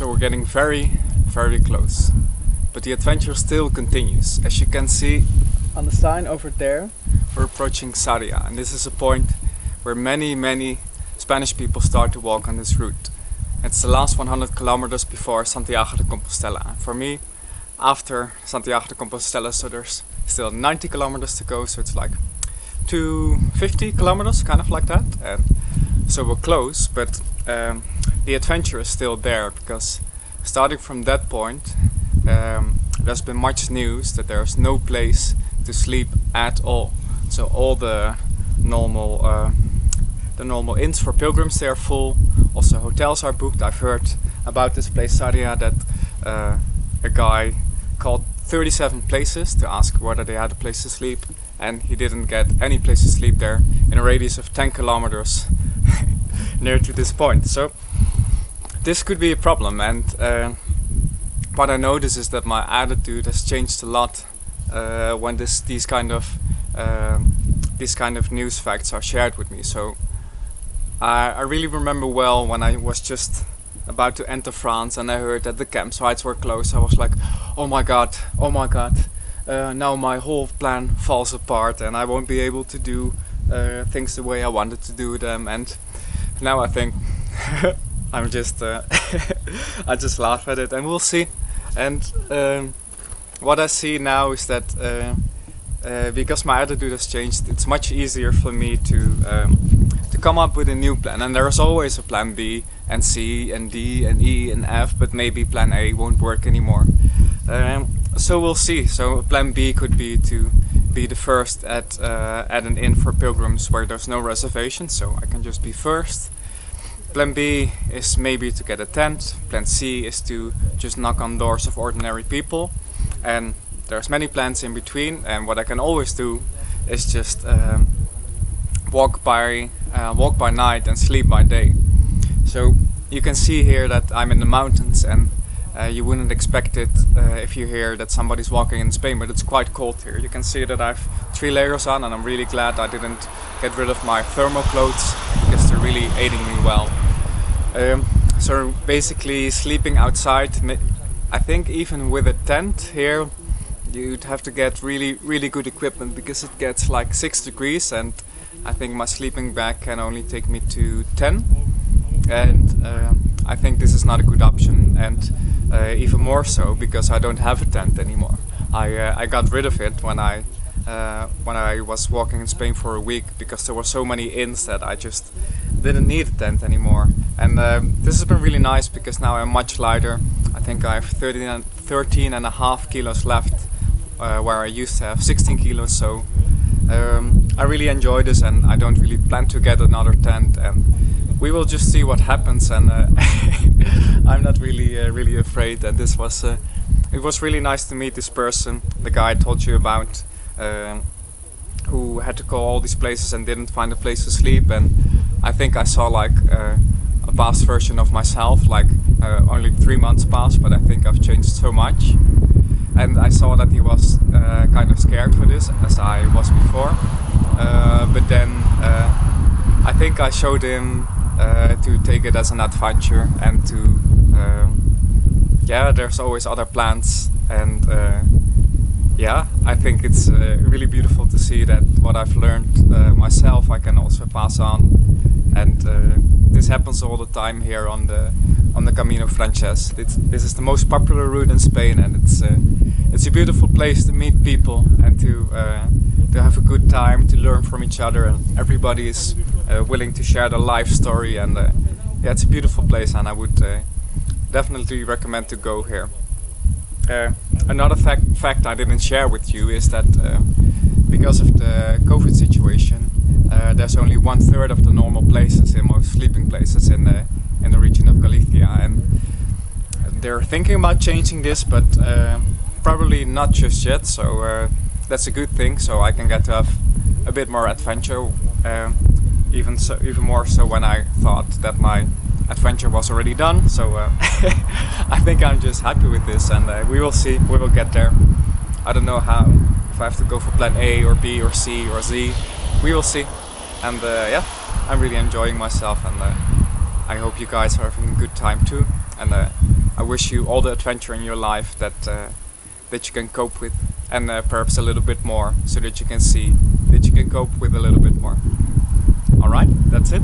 So we're getting very close. But the adventure still continues. As you can see on the sign over there, we're approaching Sarria, and this is a point where many Spanish people start to walk on this route. It's the last 100 kilometers before Santiago de Compostela. And for me, after Santiago de Compostela, so there's still 90 kilometers to go, so it's like 250 kilometers, kind of like that. And so we're close, but the adventure is still there, because starting from that point, there's been much news that there's no place to sleep at all. So all the normal inns for pilgrims, they are full. Also hotels are booked. I've heard about this place Sarria that a guy called 37 places to ask whether they had a place to sleep, and he didn't get any place to sleep there in a radius of 10 kilometers near to this point. So this could be a problem, and what I notice is that my attitude has changed a lot when these kind of news facts are shared with me. So I really remember well when I was just about to enter France and I heard that the campsites were closed. I was like, oh my god, now my whole plan falls apart and I won't be able to do things the way I wanted to do them. And now I think I'm just I just laugh at it, and we'll see. And what I see now is that because my attitude has changed, it's much easier for me to come up with a new plan. And there's always a plan B and C and D and E and F, but maybe plan A won't work anymore. So we'll see. So plan B could be to be the first at an inn for pilgrims where there's no reservation, so I can just be first. Plan B is maybe to get a tent. Plan C is to just knock on doors of ordinary people. And there's many plans in between, and what I can always do is just walk by night and sleep by day. So you can see here that I'm in the mountains, and you wouldn't expect it if you hear that somebody's walking in Spain, but it's quite cold here. You can see that I've 3 layers on, and I'm really glad I didn't get rid of my thermal clothes because they're really aiding me well. So basically sleeping outside, I think even with a tent here you'd have to get really good equipment, because it gets like 6 degrees, and I think my sleeping bag can only take me to 10, and I think this is not a good option. And even more so because I don't have a tent anymore. I got rid of it when I was walking in Spain for a week, because there were so many inns that I just didn't need a tent anymore. And this has been really nice, because now I'm much lighter. I think I have 13 and a half kilos left, where I used to have 16 kilos. So I really enjoy this, and I don't really plan to get another tent, and we will just see what happens. And I'm not really afraid. And this was it was really nice to meet this person, the guy I told you about, who had to call all these places and didn't find a place to sleep. And I think I saw like a past version of myself, like only 3 months passed, but I think I've changed so much. And I saw that he was kind of scared for this, as I was before. But then I think I showed him to take it as an adventure, and to there's always other plans. And I think it's really beautiful to see that what I've learned myself I can also pass on. And this happens all the time here on the Camino Frances. This is the most popular route in Spain, and it's a beautiful place to meet people and to have a good time, to learn from each other, and everybody is willing to share their life story. And it's a beautiful place, and I would definitely recommend to go here. Another fact I didn't share with you is that because of the COVID situation, there's only 1/3 of the normal places in most sleeping places in the region of Galicia, and they're thinking about changing this, but probably not just yet. So that's a good thing. So I can get to have a bit more adventure, even more so when I thought that my adventure was already done. So I think I'm just happy with this, and we will see. We will get there. I don't know if I have to go for plan A or B or C or Z. We will see. And I'm really enjoying myself, and I hope you guys are having a good time too. And I wish you all the adventure in your life that you can cope with, and perhaps a little bit more, so that you can see that you can cope with a little bit more. Alright, that's it.